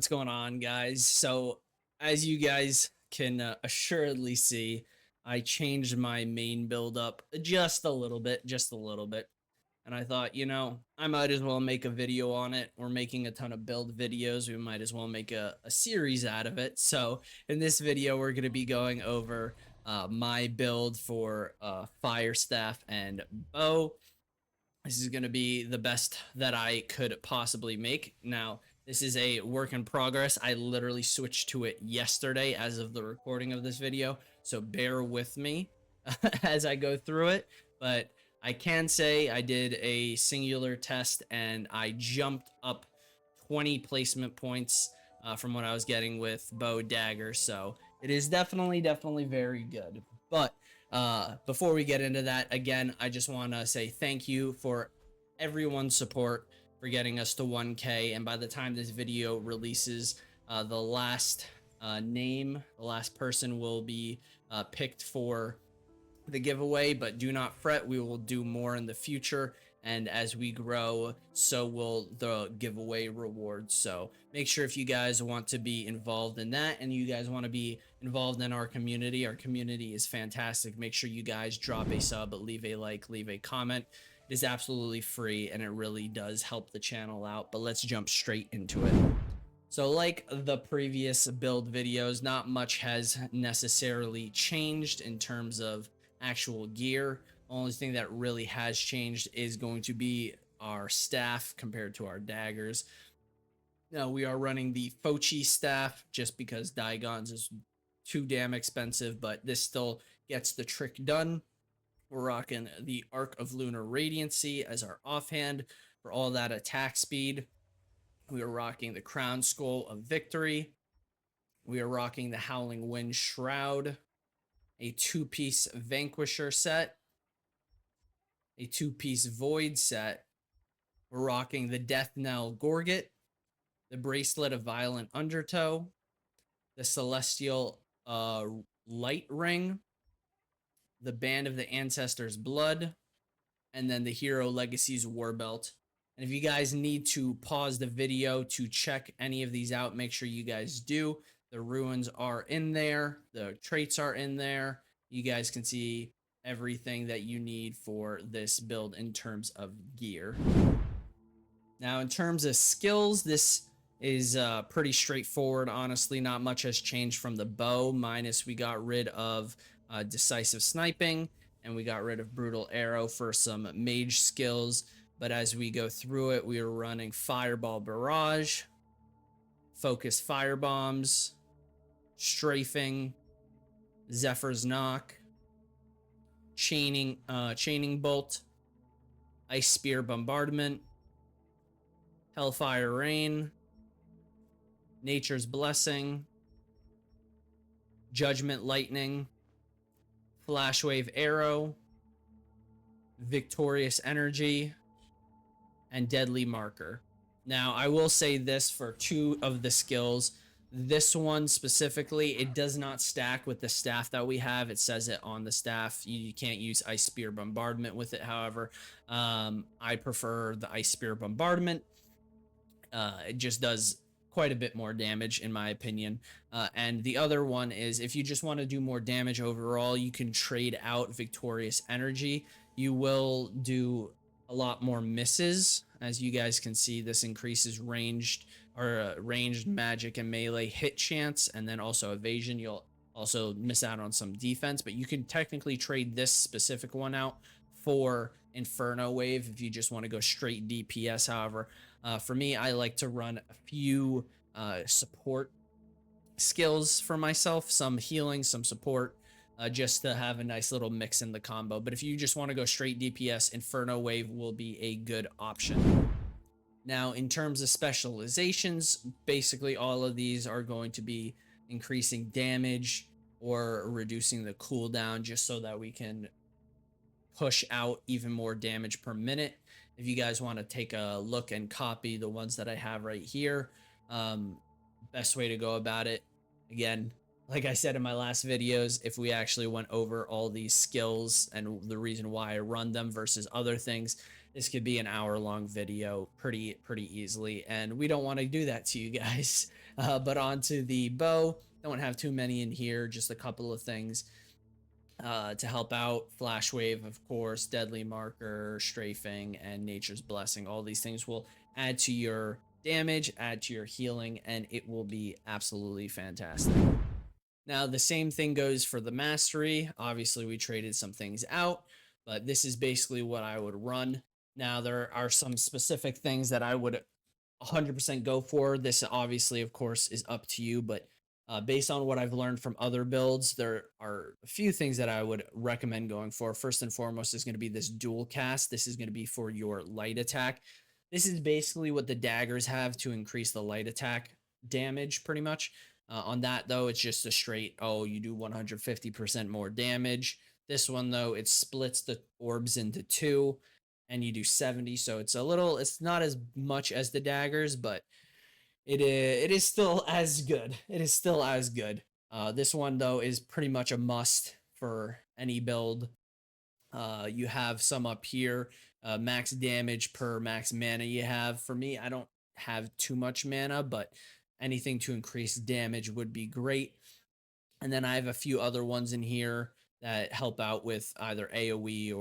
what's going on, guys? So, as you guys can assuredly see, I changed my main build up just a little bit, And I thought, I might as well make a video on it. We're making a ton of build videos. We might as well make a series out of it. So, in this video, we're going to be going over my build for Fire Staff and Bow. This is going to be the best that I could possibly make. Now, this is a work in progress. I literally switched to it yesterday as of the recording of this video, so bear with me as I go through it. But I can say I did a singular test and I jumped up 20 placement points from what I was getting with bow dagger, so it is definitely very good. But before we get into that, again, I just want to say thank you for everyone's support for getting us to 1K. And by the time this video releases, the last the last person will be picked for the giveaway. But do not fret, we will do more in the future. And as we grow, so will the giveaway rewards. So make sure if you guys want to be involved in that and you guys want to be involved in our community is fantastic. Make sure you guys drop a sub, leave a like, leave a comment. It is absolutely free and it really does help the channel out. But let's jump straight into it. So like the previous build videos, not much has necessarily changed in terms of actual gear. Only thing that really has changed is going to be our staff compared to our daggers. Now we are running the Fochi staff just because Daigons is too damn expensive, but this still gets the trick done. We're rocking the Arc of Lunar Radiancy as our offhand for all that attack speed. We are rocking the Crown Skull of Victory. We are rocking the Howling Wind Shroud, a 2-piece Vanquisher set, a 2-piece Void set. We're rocking the Death Knell Gorget, the Bracelet of Violent Undertow, the Celestial Light Ring, the Band of the Ancestors' Blood, and then the Hero Legacies War Belt. And if you guys need to pause the video to check any of these out, make sure you guys do. The ruins are in there. The traits are in there. You guys can see everything that you need for this build in terms of gear. Now, in terms of skills, this is pretty straightforward. Honestly, not much has changed from the bow, minus we got rid of decisive sniping and we got rid of brutal arrow for some mage skills. But as we go through it, we are running Fireball Barrage, Focus Firebombs, Strafing, Zephyr's Knock, Chaining Bolt, Ice Spear Bombardment, Hellfire Rain, Nature's Blessing, Judgment Lightning, Flashwave Arrow, Victorious Energy, and Deadly Marker. Now, I will say this for 2 of the skills. This one specifically, it does not stack with the staff that we have. It says it on the staff. You can't use Ice Spear Bombardment with it. However, I prefer the Ice Spear Bombardment. It just does quite a bit more damage in my opinion. And the other one is if you just want to do more damage overall, you can trade out Victorious Energy. You will do a lot more misses. As you guys can see, this increases ranged magic and melee hit chance, and then also evasion. You'll also miss out on some defense, but you can technically trade this specific one out for Inferno Wave if you just want to go straight DPS. However, for me, I like to run a few support skills for myself, some healing, some support, just to have a nice little mix in the combo. But if you just want to go straight DPS, Inferno Wave will be a good option. Now, in terms of specializations, basically all of these are going to be increasing damage or reducing the cooldown just so that we can push out even more damage per minute. If you guys want to take a look and copy the ones that I have right here, best way to go about it, again, like I said in my last videos, if we actually went over all these skills and the reason why I run them versus other things, this could be an hour-long video pretty easily, and we don't want to do that to you guys. But onto the bow, don't have too many in here, just a couple of things to help out. Flash Wave, of course, Deadly Marker, Strafing, and Nature's Blessing. All these things will add to your damage, add to your healing, and it will be absolutely fantastic. Now, the same thing goes for the Mastery. Obviously, we traded some things out, but this is basically what I would run. Now, there are some specific things that I would 100% go for. This obviously, of course, is up to you, but based on what I've learned from other builds, there are a few things that I would recommend going for. First and foremost is going to be this dual cast. This is going to be for your light attack. This is basically what the daggers have to increase the light attack damage, pretty much. On that, though, it's just a straight, oh, you do 150% more damage. This one, though, it splits the orbs into two and you do 70. So it's not as much as the daggers, but it is still as good. It is still as good. This one, though, is pretty much a must for any build. You have some up here, max damage per max mana you have. For me, I don't have too much mana, but anything to increase damage would be great. And then I have a few other ones in here that help out with either AoE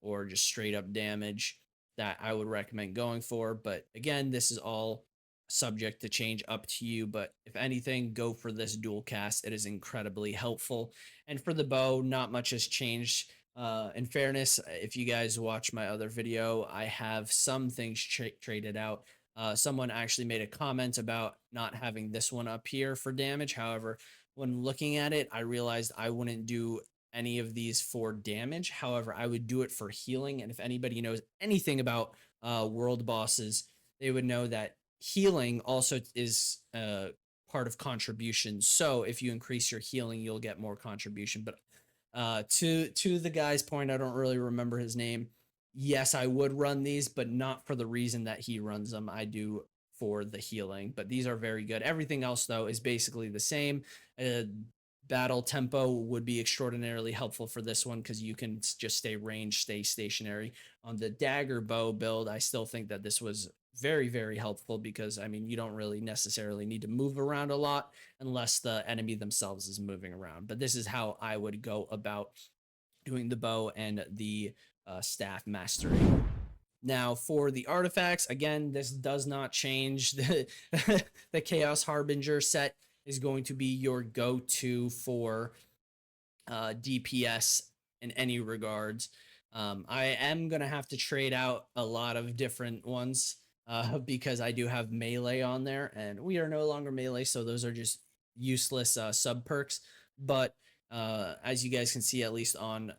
or just straight up damage that I would recommend going for. But again, this is all subject to change, up to you. But if anything, go for this dual cast. It is incredibly helpful. And for the bow, not much has changed. In fairness, if you guys watch my other video, I have some things traded out. Someone actually made a comment about not having this one up here for damage. However, when looking at it, I realized I wouldn't do any of these for damage. However, I would do it for healing. And if anybody knows anything about world bosses, they would know that healing also is part of contribution. So if you increase your healing, you'll get more contribution. But to the guy's point, I don't really remember his name. Yes, I would run these, but not for the reason that he runs them. I do for the healing, but these are very good. Everything else, though, is basically the same. Battle tempo would be extraordinarily helpful for this one because you can just stay ranged, stay stationary. On the dagger bow build, I still think that this was very, very helpful because, I mean, you don't really necessarily need to move around a lot unless the enemy themselves is moving around. But this is how I would go about doing the bow and the staff mastery. Now, for the artifacts, again, this does not change. The Chaos Harbinger set is going to be your go-to for DPS in any regards. I am going to have to trade out a lot of different ones because I do have melee on there, and we are no longer melee, so those are just useless sub perks. But as you guys can see, at least on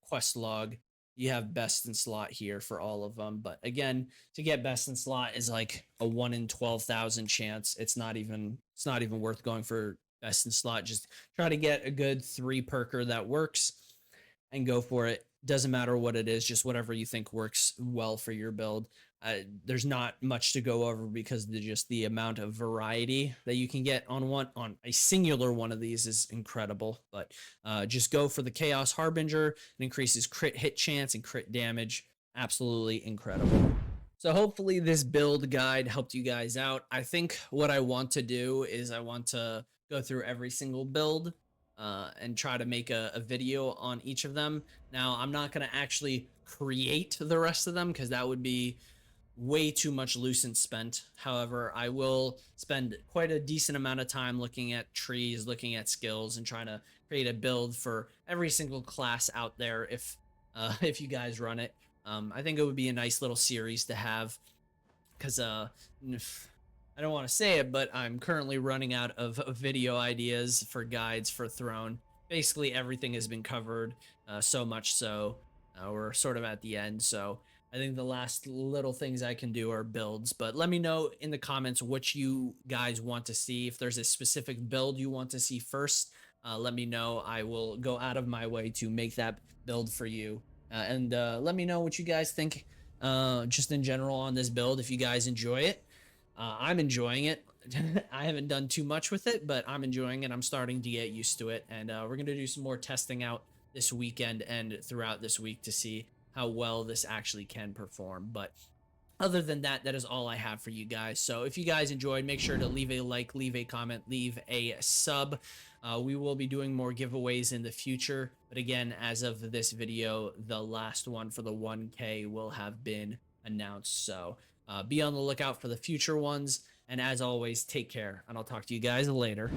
quest log, you have best in slot here for all of them. But again, to get best in slot is like a 1 in 12,000 chance. It's not even worth going for best in slot. Just try to get a good 3 perker that works and go for it. Doesn't matter what it is, just whatever you think works well for your build. There's not much to go over because just the amount of variety that you can get on a singular one of these is incredible. But just go for the Chaos Harbinger. It increases crit hit chance and crit damage. Absolutely incredible. So hopefully this build guide helped you guys out. I think what I want to do is I want to go through every single build and try to make a video on each of them. Now, I'm not going to actually create the rest of them because that would be way too much lucent spent. However, I will spend quite a decent amount of time looking at trees, looking at skills, and trying to create a build for every single class out there if you guys run it. I think it would be a nice little series to have because I don't want to say it, but I'm currently running out of video ideas for guides for Throne. Basically, everything has been covered, so much so we're sort of at the end. So I think the last little things I can do are builds. But let me know in the comments what you guys want to see. If there's a specific build you want to see first, let me know. I will go out of my way to make that build for you. And let me know what you guys think just in general on this build, if you guys enjoy it. I'm enjoying it. I haven't done too much with it, but I'm enjoying it. I'm starting to get used to it. And we're going to do some more testing out this weekend and throughout this week to see how well this actually can perform. But Other than that, that is all I have for you guys. So if you guys enjoyed, make sure to leave a like, leave a comment, leave a sub. We will be doing more giveaways in the future. But again, as of this video, the last one for the 1K will have been announced. So be on the lookout for the future ones. And as always, take care, and I'll talk to you guys later.